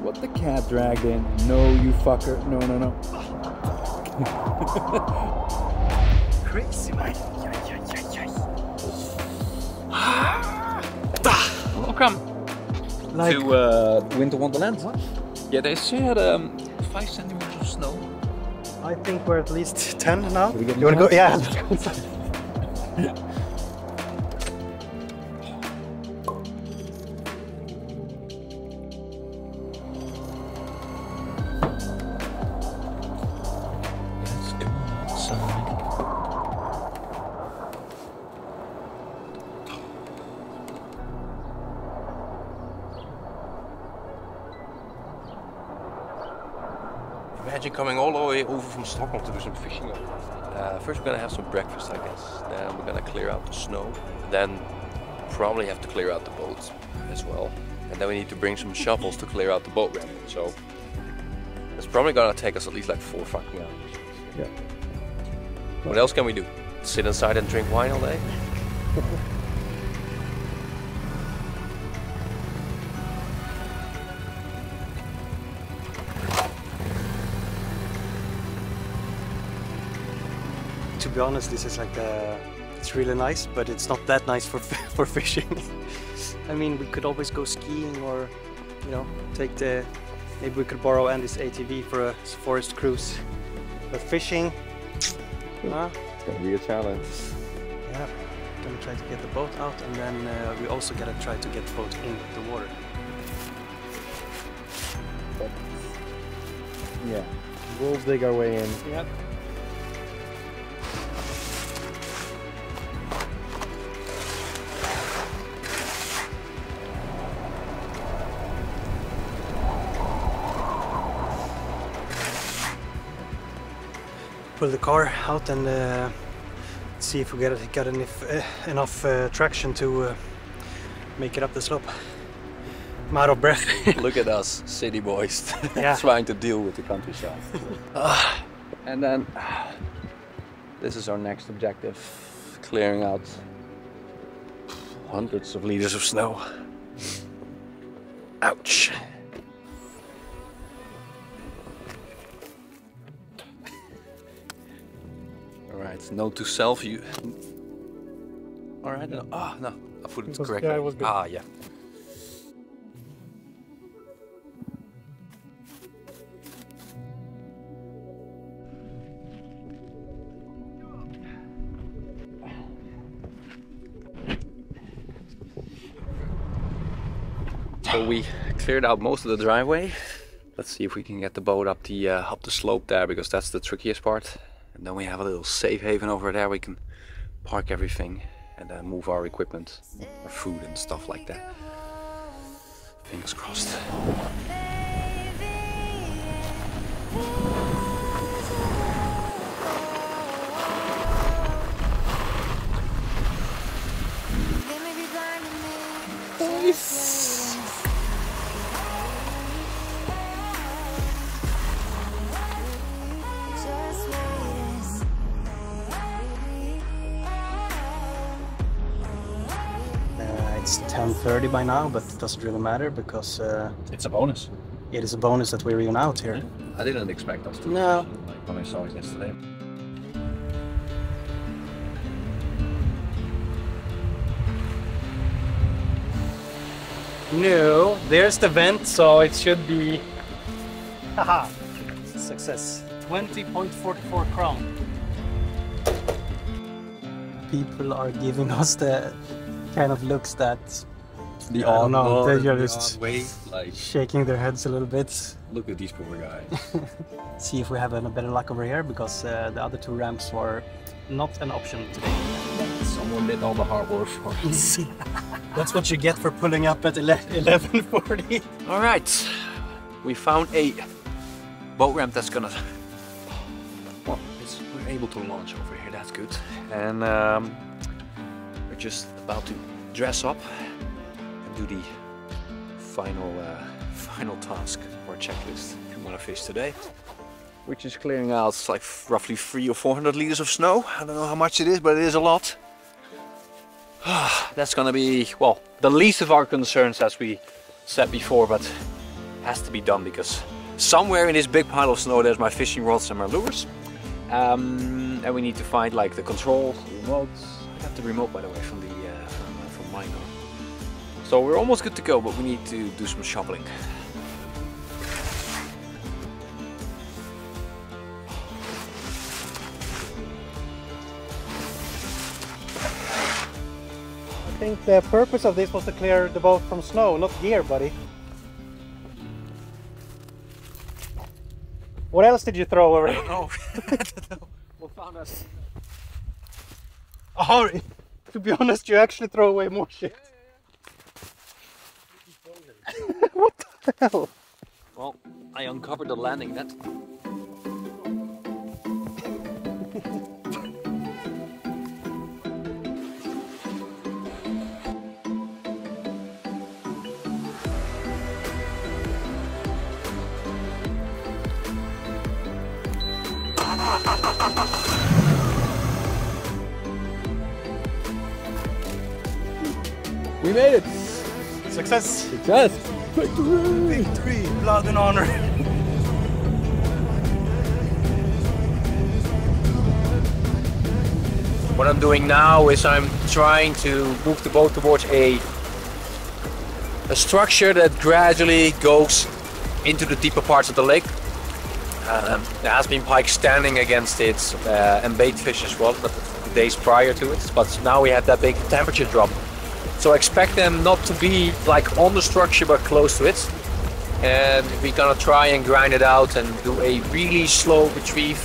what the cat dragged in. No, you fucker. No, no, no. Crazy, man. Welcome to Winter Wonderland. What? Yeah, they said 5 centimeters of snow. I think we're at least 10 now. You want to go? Yeah, let's go inside. Imagine coming all the way over from Stockholm to do some fishing. First we're gonna have some breakfast, I guess. Then we're gonna clear out the snow. Then probably have to clear out the boats as well. And then we need to bring some shovels to clear out the boat ramp. So it's probably gonna take us at least like 4 fucking hours. Yeah. What else can we do? Sit inside and drink wine all day? To be honest, this is like it's really nice, but it's not that nice for for fishing. I mean, we could always go skiing, or you know, maybe we could borrow Andy's ATV for a forest cruise. But fishing, It's gonna be a challenge. yeah, gonna try to get the boat out, and then we also gotta try to get the boat in the water. But yeah, we'll dig our way in. Yeah. Pull the car out and see if we got enough traction to make it up the slope. I'm out of breath. Look at us, city boys, Yeah. trying to deal with the countryside. And then this is our next objective, Clearing out hundreds of liters of snow. Ouch. Alright, note to self, you... Alright, no, no, I put it correctly. Yeah, it was good. Ah, yeah. So we cleared out most of the driveway. Let's see if we can get the boat up the slope there, because that's the trickiest part. And then we have a little safe haven over there. We can park everything and then move our equipment, our food and stuff like that. Fingers crossed. It's 10:30 by now, but it doesn't really matter because it's a bonus. it is a bonus that we're even out here. I didn't expect us to. No. Like when I saw it yesterday. No, there's the vent, so it should be... Haha! Success. 20.44 crown. People are giving us the kind of looks that... The I don't know, they're the just odd way, like, shaking their heads a little bit. look at these poor guys. See if we have a better luck over here, because the other two ramps were not an option today. Someone did all the hard work for us. That's what you get for pulling up at 11:40. All right, we found a boat ramp that's gonna... Well, we're able to launch over here, that's good. And we're just about to dress up and do the final task or checklist we want to fish today, which is clearing out like roughly 300 or 400 liters of snow. I don't know how much it is, but it is a lot. That's gonna be, well, the least of our concerns, as we said before, but has to be done, because somewhere in this big pile of snow there's my fishing rods and my lures. And we need to find like the controls, the remotes. I got the remote, by the way, from mine now. So we're almost good to go, but we need to do some shoveling. I think the purpose of this was to clear the boat from snow, not gear, buddy. What else did you throw over? I don't know. We found us. Oh, to be honest, you actually throw away more shit. What the hell? Well, I uncovered the landing net. We made it! Success! Success! Victory! Victory! Blood and honor! What I'm doing now is I'm trying to move the boat towards a structure that gradually goes into the deeper parts of the lake. There has been pike standing against it and bait fish as well, but the days prior to it. But now we had that big temperature drop. So expect them not to be like on the structure but close to it. And we're gonna try and grind it out and do a really slow retrieve.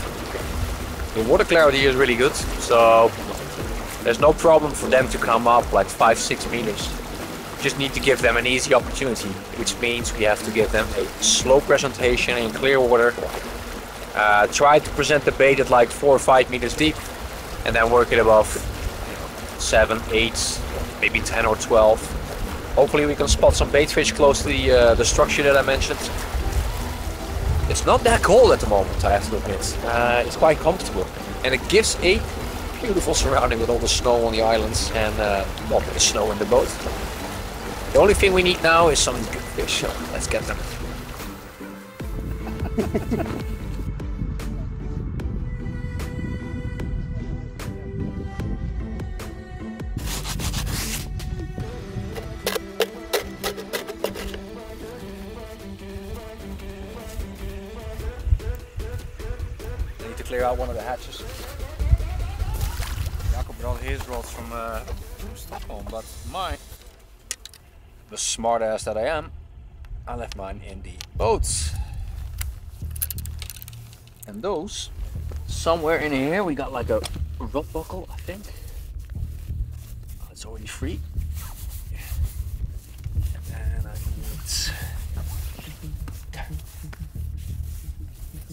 The water clarity is really good, so there's no problem for them to come up like 5-6 meters. Just need to give them an easy opportunity, which means we have to give them a slow presentation in clear water. Try to present the bait at like 4 or 5 meters deep, and then work it above 7, 8, maybe 10 or 12. Hopefully we can spot some bait fish close to the structure that I mentioned. It's not that cold at the moment, I have to admit. It's quite comfortable, and it gives a beautiful surrounding with all the snow on the islands and well, the snow in the boat. The only thing we need now is some good fish, so let's get them. I need to clear out one of the hatches. Jakob brought his rods from Stockholm, but mine, the smart ass that I am, I left mine in the boats. And those, somewhere in here, we got like a rod buckle, I think. Oh, it's already free. And I need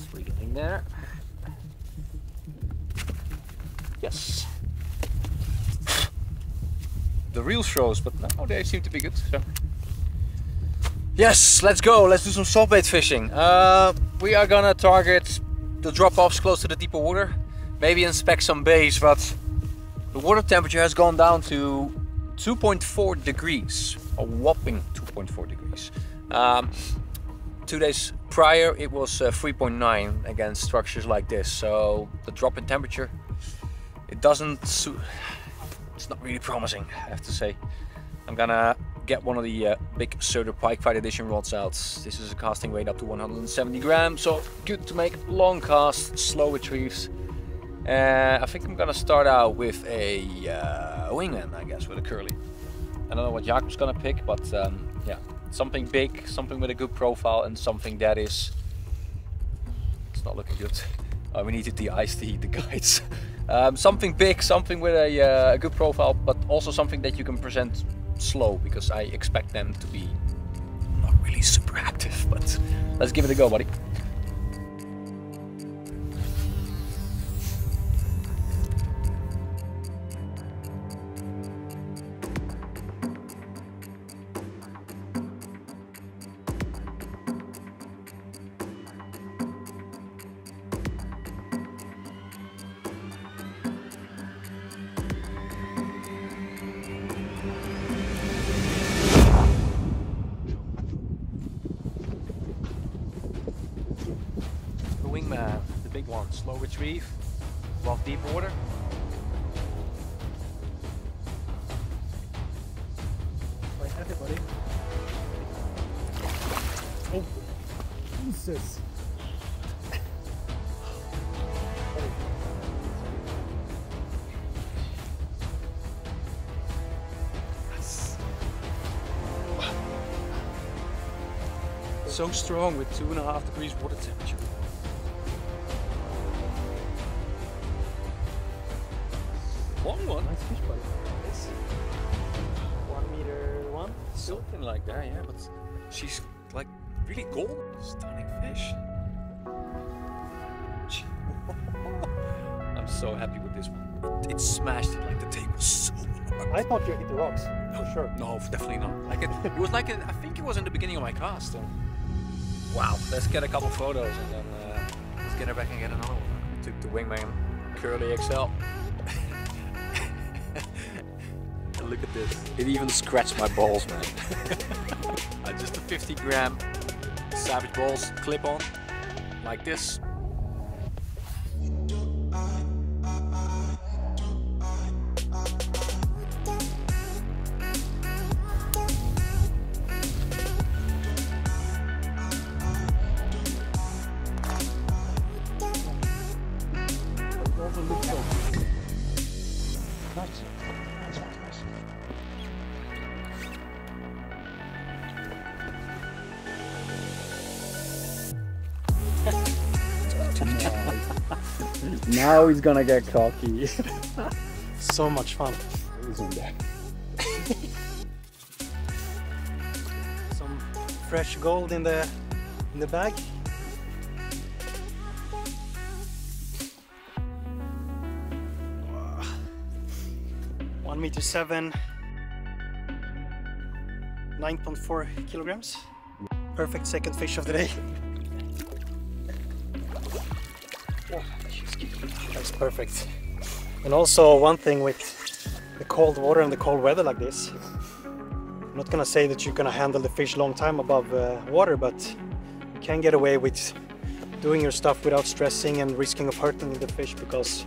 swiggling there. Yes. The reel shows, but no, they seem to be good. So. Yes, let's go. Let's do some softbait fishing. We are gonna target the drop-offs close to the deeper water. Maybe inspect some bays, but the water temperature has gone down to 2.4 degrees. A whopping 2.4 degrees. 2 days prior it was 3.9 against structures like this. So the drop in temperature, it doesn't it's not really promising, I have to say. I'm gonna get one of the big Söder Pike Fight Edition rods out. This is a casting weight up to 170 grams, so good to make long casts, slow retrieves. I think I'm gonna start out with a wingman, I guess, with a curly. I don't know what Jakob's gonna pick, but yeah, something big, something with a good profile, and something that is... It's not looking good. We need to de-ice the guides. Something big, something with a good profile, but also something that you can present slow, because I expect them to be not really super active, but let's give it a go, buddy. big one. Slow retrieve, above deep water. Like everybody. Oh, Jesus. So strong with 2.5 degrees water temperature. Long one. Nice fish, buddy. Yes. 1 meter one. Something like that, yeah, but she's like really golden. Stunning fish. I'm so happy with this one. It smashed it like the table so hard. I thought you hit the rocks, for sure. No, definitely not. Like it was like I think it was in the beginning of my cast. Wow, let's get a couple photos and then let's get her back and get another one. Took the Wingman Curly XL. And look at this. It even scratched my balls, man. Just a 50 gram Savage Balls clip on, like this. Now he's gonna get cocky. So much fun. Some fresh gold in the bag. Wow. 1.7 meters, 9.4 kilograms. Perfect second fish of the day. That's perfect. And also one thing with the cold water and the cold weather like this, I'm not gonna say that you're gonna handle the fish long time above water, but you can get away with doing your stuff without stressing and risking of hurting the fish, because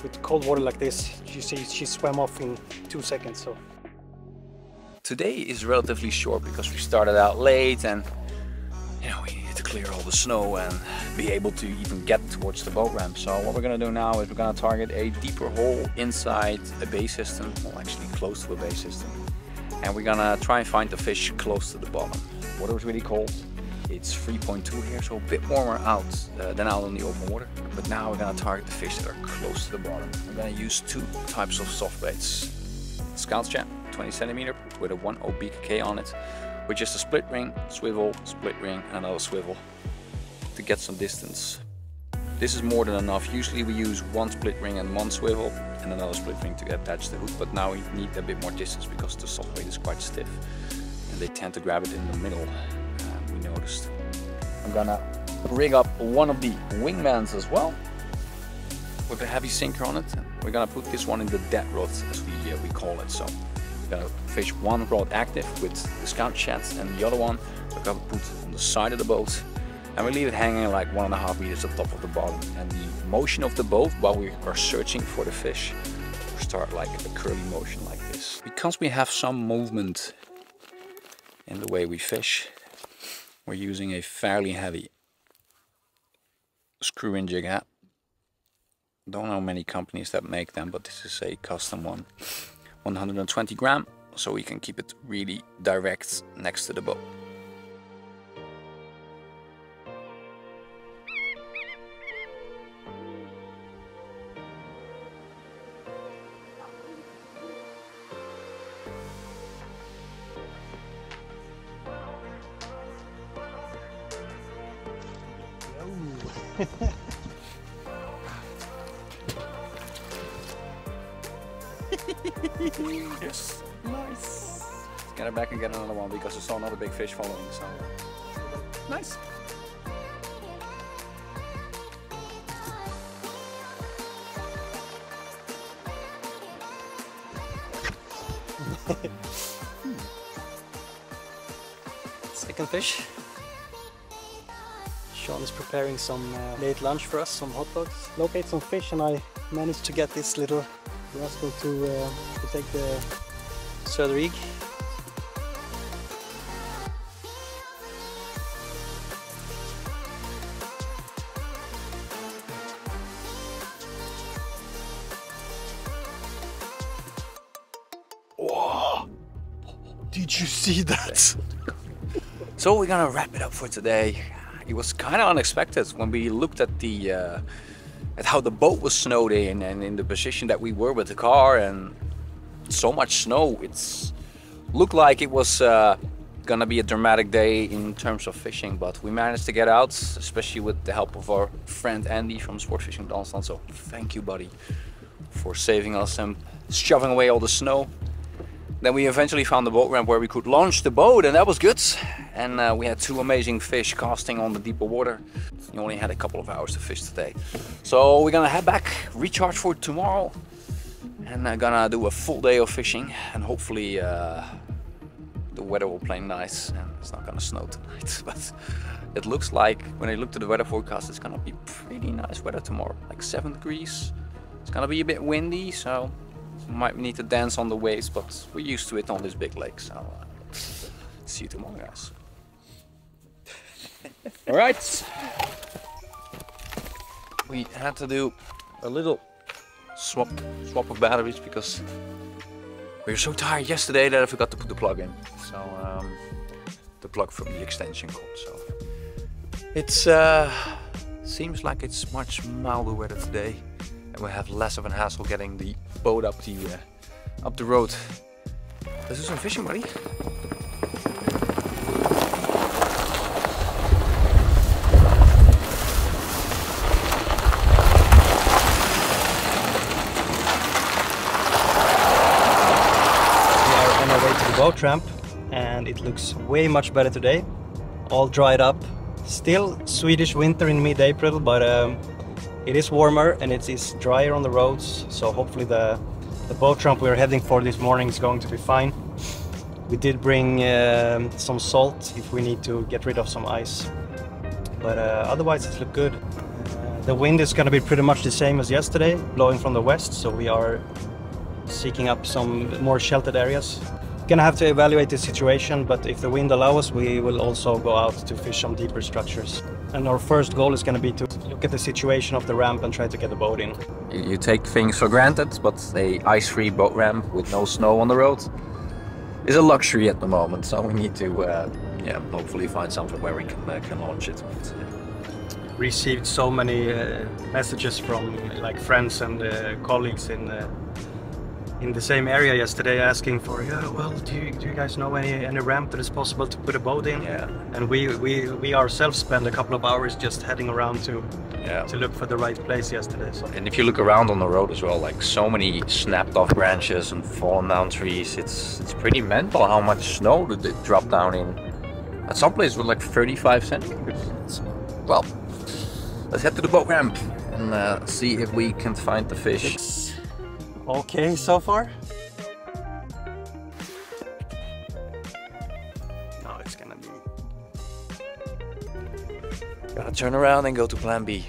with cold water like this, you see she swam off in 2 seconds. So Today is relatively short because we started out late and we need to clear all the snow and be able to even get towards the boat ramp. So what we're gonna do now is we're gonna target a deeper hole inside a bay system, well actually close to a bay system. And we're gonna try and find the fish close to the bottom. Water is really cold. It's 3.2 here, so a bit warmer out than out in the open water. But now we're gonna target the fish that are close to the bottom. We're gonna use 2 types of soft baits. Scout's Chat, 20 centimeter with a 1/0 BKK on it, with just a split ring, split ring, and another swivel to get some distance. This is more than enough. Usually we use 1 split ring and 1 swivel and another split ring to attach the hook, but now we need a bit more distance because the soft bait is quite stiff and they tend to grab it in the middle, we noticed. I'm gonna rig up one of the wingmans as well with a heavy sinker on it. We're gonna put this one in the dead rod, as we call it. So we're gonna fish one rod active with the Scout Chat, and the other one we're gonna put on the side of the boat, and we leave it hanging like 1.5 meters on top of the bottom. And the motion of the boat while we are searching for the fish will start like a curly motion like this. Because we have some movement in the way we fish, we're using a fairly heavy screw-in jig head. Don't know many companies that make them, but this is a custom one. 120 gram, so we can keep it really direct next to the boat. Yes. nice. Let's get it back and get another one because I saw another big fish following. So nice. Second fish. Sean is preparing some late lunch for us, some hot dogs. Locate some fish, and I managed to get this little rascal to take the Söder. Whoa! Did you see that? So we're gonna wrap it up for today. It was kind of unexpected when we looked at the at how the boat was snowed in and in the position that we were with the car, and so much snow. It's looked like it was gonna be a dramatic day in terms of fishing, but we managed to get out, especially with the help of our friend Andy from Sportfiske. So thank you, buddy, for saving us and shoving away all the snow. Then we eventually found the boat ramp where we could launch the boat, and that was good. And we had 2 amazing fish casting on the deeper water. We only had a couple of hours to fish today. So we're gonna head back, recharge for tomorrow, and gonna do a full day of fishing. And hopefully the weather will play nice and it's not gonna snow tonight. But it looks like, when I looked at the weather forecast, it's gonna be pretty nice weather tomorrow, like 7 degrees. It's gonna be a bit windy, so we might need to dance on the waves, but we're used to it on this big lake. So see you tomorrow, guys. All right, we had to do a little swap of batteries because we were so tired yesterday that I forgot to put the plug in. So the plug from the extension cord. So it's seems like it's much milder weather today, and we have less of a hassle getting the boat up the road. Let's do some fishing, buddy. Boat ramp, and it looks way much better today, all dried up. Still Swedish winter in mid-April, but it is warmer and it is drier on the roads, so hopefully the boat ramp we're heading for this morning is going to be fine. We did bring some salt if we need to get rid of some ice, but otherwise it looks good. The wind is going to be pretty much the same as yesterday, blowing from the west, so we are seeking up some more sheltered areas. Gonna have to evaluate the situation, but if the wind allows us, we will also go out to fish some deeper structures. And our first goal is gonna be to look at the situation of the ramp and try to get the boat in. You take things for granted, but a ice-free boat ramp with no snow on the road is a luxury at the moment. So we need to, yeah, hopefully find something where we can launch it. Received so many messages from like friends and colleagues in the same area yesterday, asking for, yeah, well, do you guys know any ramp that is possible to put a boat in? Yeah. And we ourselves spent a couple of hours just heading around to look for the right place yesterday. So. And if you look around on the road as well, like so many snapped off branches and fallen down trees, it's pretty mental how much snow they drop down in. At some places with like 35 centimeters. Well, let's head to the boat ramp and see if we can find the fish. Okay, so far? No, it's gonna be... Gotta turn around and go to plan B.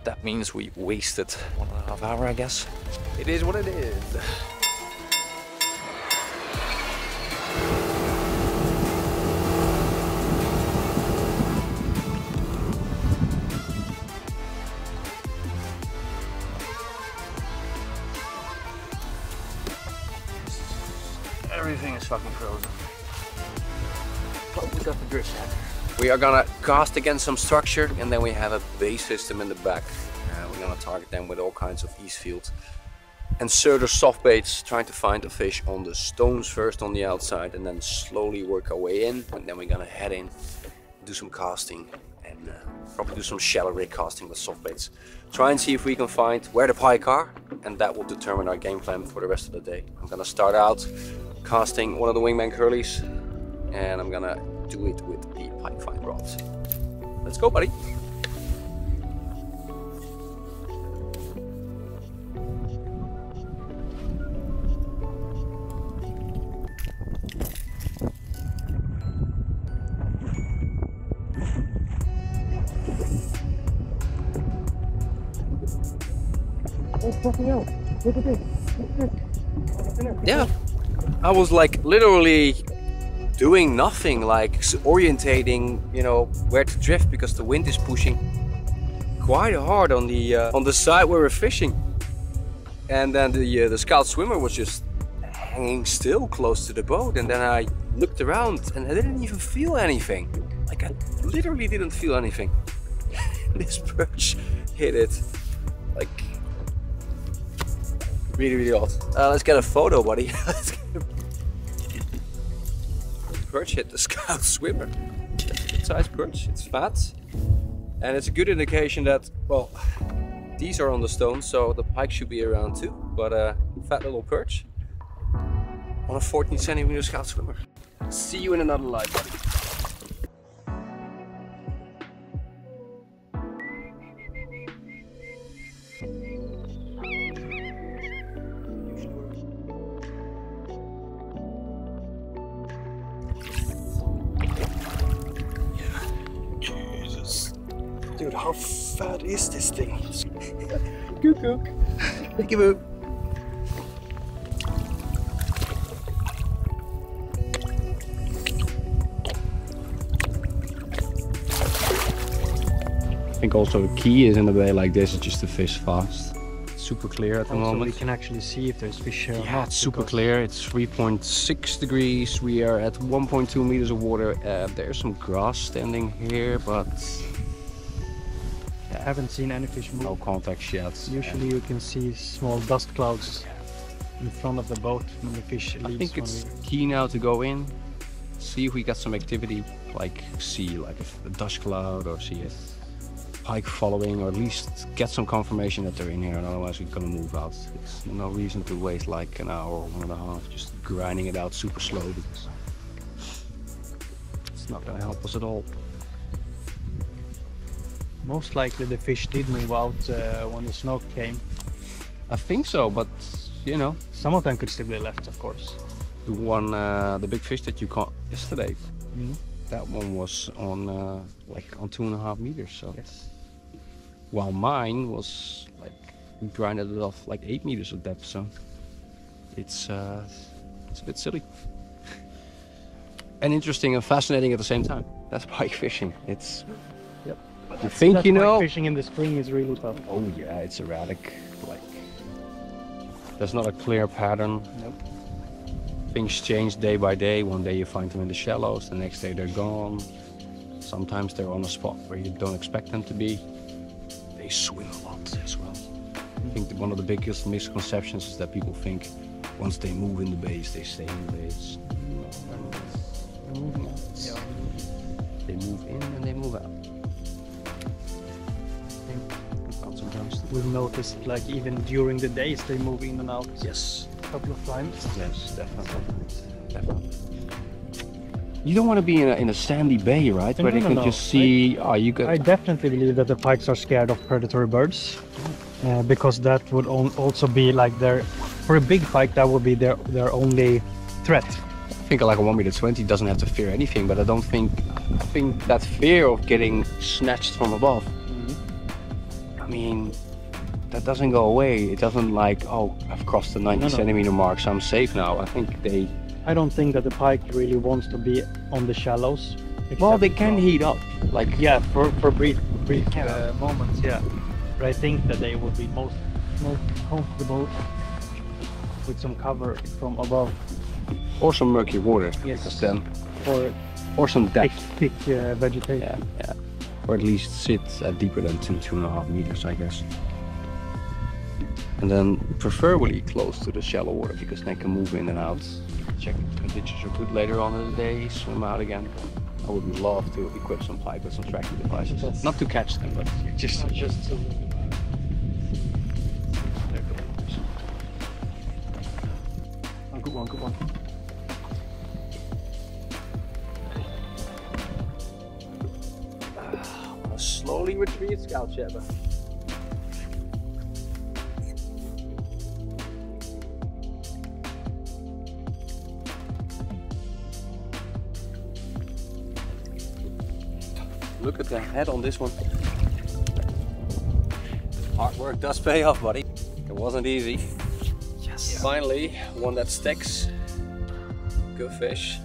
That means we wasted 1.5 hours, I guess. It is what it is. Everything is fucking frozen. But we got the drift set. We are gonna cast against some structure, and then we have a base system in the back. We're gonna target them with all kinds of east field and Söder soft baits, trying to find a fish on the stones first on the outside, and then slowly work our way in. And then we're gonna head in, do some casting, and probably do some shallow rig casting with soft baits. Try and see if we can find where the pike are, and that will determine our game plan for the rest of the day. I'm gonna start out casting one of the wingman curlies, and I'm gonna do it with the pike find rod. Let's go, buddy. Yeah, I was like literally doing nothing, like orientating, you know, where to drift because the wind is pushing quite hard on the side where we're fishing. And then the scout swimmer was just hanging still close to the boat, and then I looked around and I didn't even feel anything. Like I literally didn't feel anything. This perch hit it, like really odd. Let's get a photo, buddy. Perch hit the scout swimmer. It's a good sized perch, it's fat. And it's a good indication that, well, these are on the stone, so the pike should be around too. But a fat little perch on a 14 centimeter scout swimmer. See you in another live, buddy. Dude, how fat is this thing? Cuckoo. Thank you, boo. I think also the key is in a way like this is just to fish fast. It's super clear at the Also, moment. we can actually see if there's fish here or Yeah, not. it's super because clear. It's 3.6 degrees. We are at 1.2 meters of water. There's some grass standing here, but I haven't seen any fish move. no contact yet. Usually you can see small dust clouds in front of the boat when the fish leaves. I think it's key now to go in, see if we got some activity, like see like a dust cloud or see a pike following, or at least get some confirmation that they're in here, and otherwise we're gonna move out. It's no reason to waste like an hour or 1.5 just grinding it out super slow, because it's not gonna help us at all. Most likely the fish did move out when the snow came. I think so, but you know, Some of them could still be left, of course. the one, the big fish that you caught yesterday, that one was on like on 2.5 meters. So Yes. while mine was like, we grinded it off like 8 meters of depth. So it's a bit silly and interesting and fascinating at the same time. That's pike fishing. It's you think That's you why know. fishing in the spring is really tough. Oh yeah, it's erratic. Like there's not a clear pattern. Nope. Things change day by day. One day you find them in the shallows, the next day they're gone. Sometimes they're on a spot where you don't expect them to be. They swim a lot as well. I think that one of the biggest misconceptions is that people think once they move in the bays, they stay in the bays. They're moving out. Yeah. They move in and they move out. Sometimes. We've noticed like even during the days they move in and out Yes. a couple of times. Yes, definitely. You don't want to be in a sandy bay, right? Where No, they no, can no. just see. You got. I definitely believe that the pikes are scared of predatory birds, because that would also be like for a big pike that would be their only threat. I think like a 1.20 m doesn't have to fear anything, but I don't think. I think that fear of getting snatched from above. I mean, that doesn't go away. It doesn't like, oh, I've crossed the 90 centimeter mark, so I'm safe now. I think they. I don't think that the pike really wants to be on the shallows. Well, they can heat up. Like Yeah, for brief moments, yeah. But I think that they would be most comfortable with some cover from above. or some murky water. Yes. Because then, Or or some depth. thick vegetation. Yeah. Or at least sit at deeper than 2.5 meters, I guess. And then preferably close to the shallow water, because they can move in and out. Check if conditions are good later on in the day, swim out again. I would love to equip some pike with some tracking devices. Yes. Not to catch them, but just to. Oh, good one. slowly retreat, Scout Shepherd. Look at the head on this one. Hard work does pay off, buddy. It wasn't easy. Yes. Finally, one that sticks. Good fish.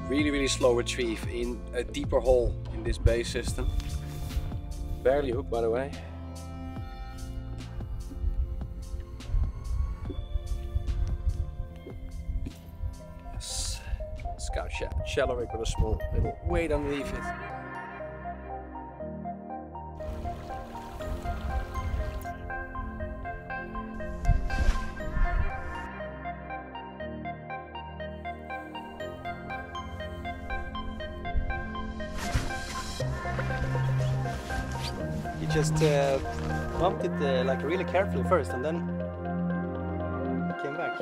Really slow retrieve in a deeper hole in this bait system. Barely hooked, by the way. Yes. Scout shallow rig with a small little weight underneath it. You just bumped it like really carefully first, and then it came back.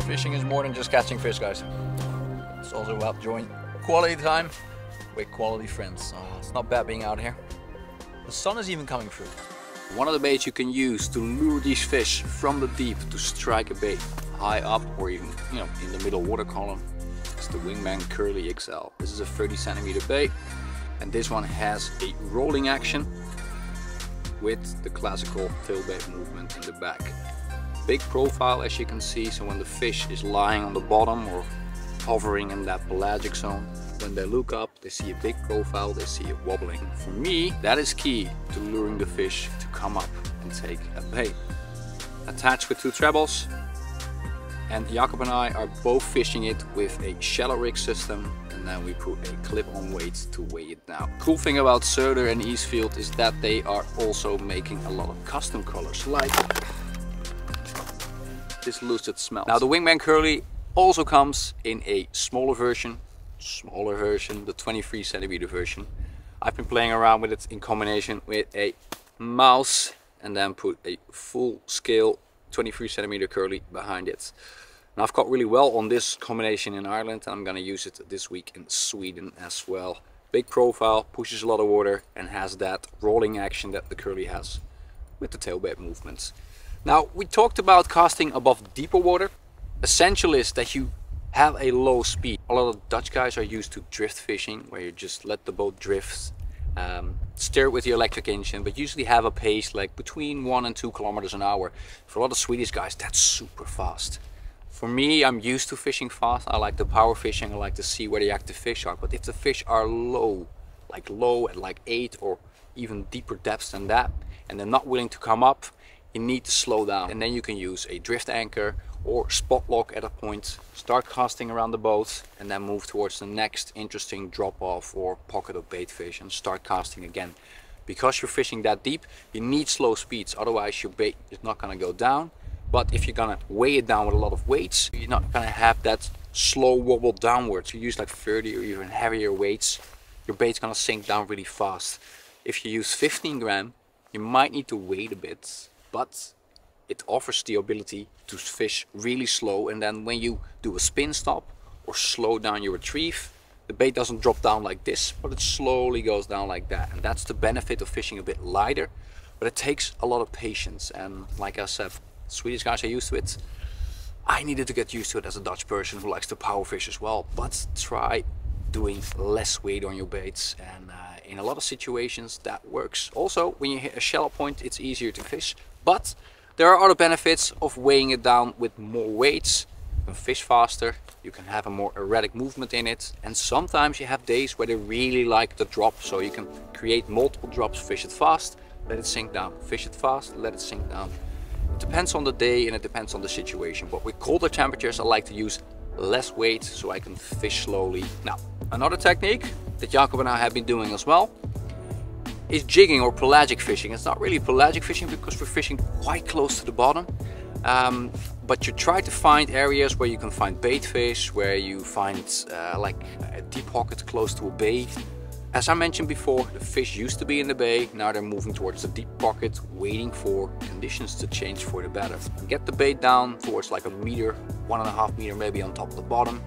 Fishing is more than just catching fish, guys. It's also about enjoying quality time with quality friends. So it's not bad being out here. The sun is even coming through. One of the baits you can use to lure these fish from the deep to strike a bait high up or even, you know, in the middle water column is the Wingman Curly XL. This is a 30 centimeter bait, and this one has a rolling action with the classical tailbait movement in the back. Big profile, as you can see, so when the fish is lying on the bottom or hovering in that pelagic zone, when they look up, they see a big profile, they see it wobbling. For me, that is key to luring the fish to come up and take a bait. Attached with two trebles, and Jakob and I are both fishing it with a shallow rig system, and then we put a clip-on weight to weigh it down. Cool thing about Söder and Eastfield is that they are also making a lot of custom colors, like this lucid smelt. Now the Wingman Curly also comes in a smaller version, the 23 centimeter version. I've been playing around with it in combination with a mouse and then put a full scale 23 centimeter curly behind it. Now I've got really well on this combination in Ireland, and I'm gonna use it this week in Sweden as well. Big profile, pushes a lot of water, and has that rolling action that the curly has with the tailbait movements. Now, we talked about casting above deeper water. Essential is that you have a low speed. A lot of Dutch guys are used to drift fishing, where you just let the boat drift, steer it with your electric engine, but usually have a pace like between 1 and 2 kilometers an hour. For a lot of Swedish guys, that's super fast. For me, I'm used to fishing fast. I like the power fishing. I like to see where the active fish are. But if the fish are low at like 8 or even deeper depths than that, and they're not willing to come up, you need to slow down, and then you can use a drift anchor or spot lock at a point, start casting around the boat, and then move towards the next interesting drop off or pocket of bait fish and start casting again. Because you're fishing that deep, you need slow speeds, otherwise your bait is not going to go down. But if you're going to weigh it down with a lot of weights, you're not going to have that slow wobble downwards. You use like 30 or even heavier weights, your bait's going to sink down really fast. If you use 15 gram, you might need to wait a bit, but it offers the ability to fish really slow, and then when you do a spin stop or slow down your retrieve, the bait doesn't drop down like this, but it slowly goes down like that. And that's the benefit of fishing a bit lighter, but it takes a lot of patience. And like I said, Swedish guys are used to it. I needed to get used to it as a Dutch person who likes to power fish as well. But try doing less weight on your baits, and in a lot of situations that works. Also, when you hit a shallow point, it's easier to fish, but there are other benefits of weighing it down with more weights. You can fish faster, you can have a more erratic movement in it, and sometimes you have days where they really like the drop, so you can create multiple drops, fish it fast, let it sink down, fish it fast, let it sink down. It depends on the day and it depends on the situation, but with colder temperatures I like to use less weight so I can fish slowly. Now, another technique that Jakob and I have been doing as well is jigging or pelagic fishing. It's not really pelagic fishing because we're fishing quite close to the bottom, but you try to find areas where you can find bait fish, where you find like a deep pocket close to a bay. As I mentioned before, the fish used to be in the bay, now they're moving towards the deep pocket, waiting for conditions to change for the better. Get the bait down towards like a meter, 1.5 meter maybe on top of the bottom,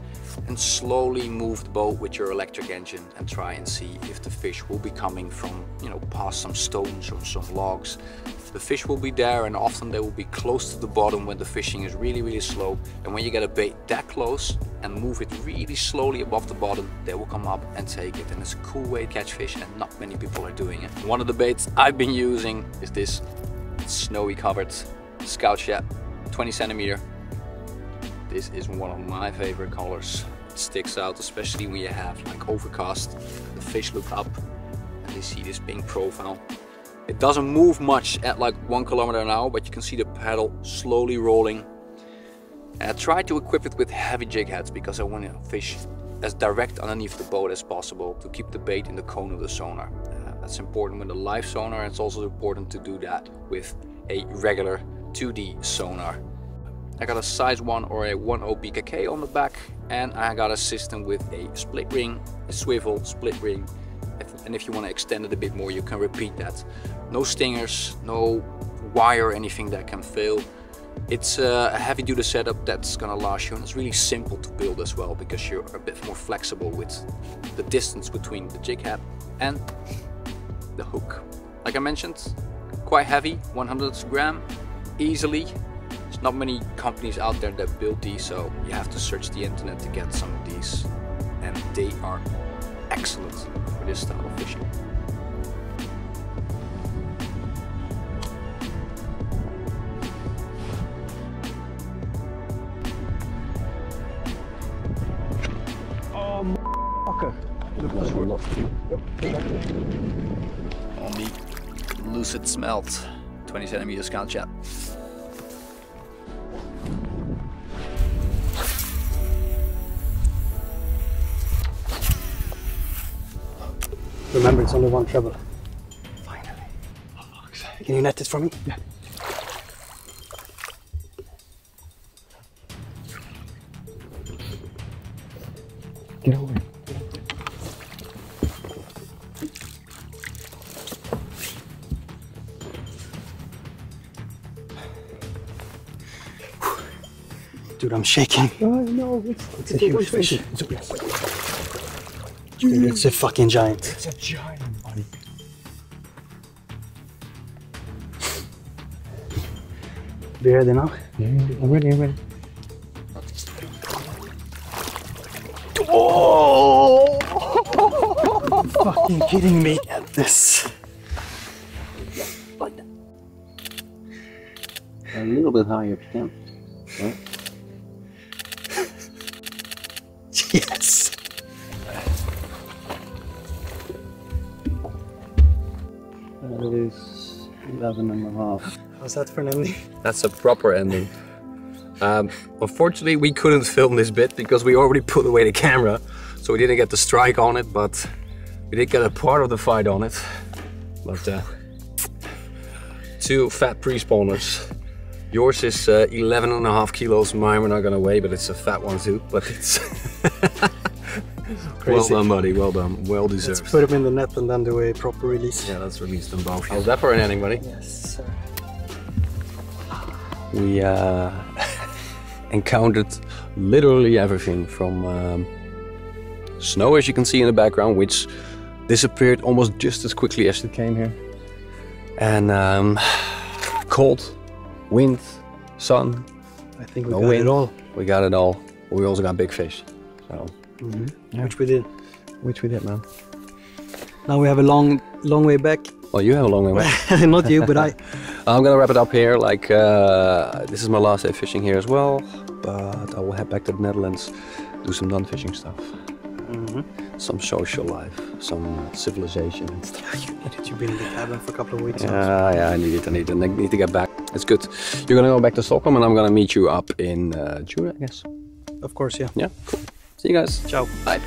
and slowly move the boat with your electric engine and try and see if the fish will be coming from, you know, past some stones or some logs. The fish will be there, and often they will be close to the bottom when the fishing is really slow. And when you get a bait that close and move it really slowly above the bottom, they will come up and take it. And it's a cool way to catch fish, and not many people are doing it. One of the baits I've been using is this snowy covered Scout Shad, 20 centimeter. This is one of my favorite colors. It sticks out, especially when you have like overcast. The fish look up and they see this pink profile. It doesn't move much at like 1 kilometer an hour, but you can see the paddle slowly rolling. And I try to equip it with heavy jig heads because I want to fish as direct underneath the boat as possible to keep the bait in the cone of the sonar. That's important with a live sonar. It's also important to do that with a regular 2D sonar. I got a size 1 or a 1.0 BKK on the back, and I got a system with a split ring, a swivel, split ring. And if you want to extend it a bit more, you can repeat that. No stingers, no wire or anything that can fail. It's a heavy duty setup that's gonna last you, and it's really simple to build as well because you're a bit more flexible with the distance between the jig head and the hook. Like I mentioned, quite heavy, 100 gram, easily. There's not many companies out there that build these, so you have to search the internet to get some of these, and they are excellent for this style of fishing. Oh, fucker. On the Lucid Smelt 20 centimeter Scout Shad. Remember, it's only one treble. Finally. Can you net it for me? Yeah. Get away. Dude, I'm shaking. Oh, no, it's a huge fish. Dude, it's a fucking giant. It's a giant, buddy. Be ready now? Yeah, I'm ready, I'm ready. Oh! Fucking kidding me at this. Like that. A little bit higher if you can. Right? Yes. That is 11.5. How's that for an ending? That's a proper ending. Unfortunately, we couldn't film this bit because we already put away the camera, so we didn't get the strike on it, but we did get a part of the fight on it. But two fat pre-spawners. Yours is 11.5 kilos, mine we're not gonna weigh, but it's a fat one too. But it's well done, buddy, well done, well deserved. Let's put them in the net and then do a proper release. Yeah, let's release them both. How's that for an ending, buddy? Yes, sir. We encountered literally everything from snow, as you can see in the background, which disappeared almost just as quickly as it came here, and cold, wind, sun. I think we got it all. We got it all. We also got big fish, so which we did. which we did, man. Now we have a long way back. Well, you have a long way back. Not you, but I. I'm gonna wrap it up here. Like, this is my last day fishing here as well, but I will head back to the Netherlands, do some non-fishing stuff. Some social life, some civilization and stuff. Yeah, you need it. You've been in the cabin for a couple of weeks. Yeah, I need it. I need to get back. It's good. You're gonna go back to Stockholm, and I'm gonna meet you up in June, I guess. Of course, yeah. Yeah, cool. See you guys. Ciao. Bye.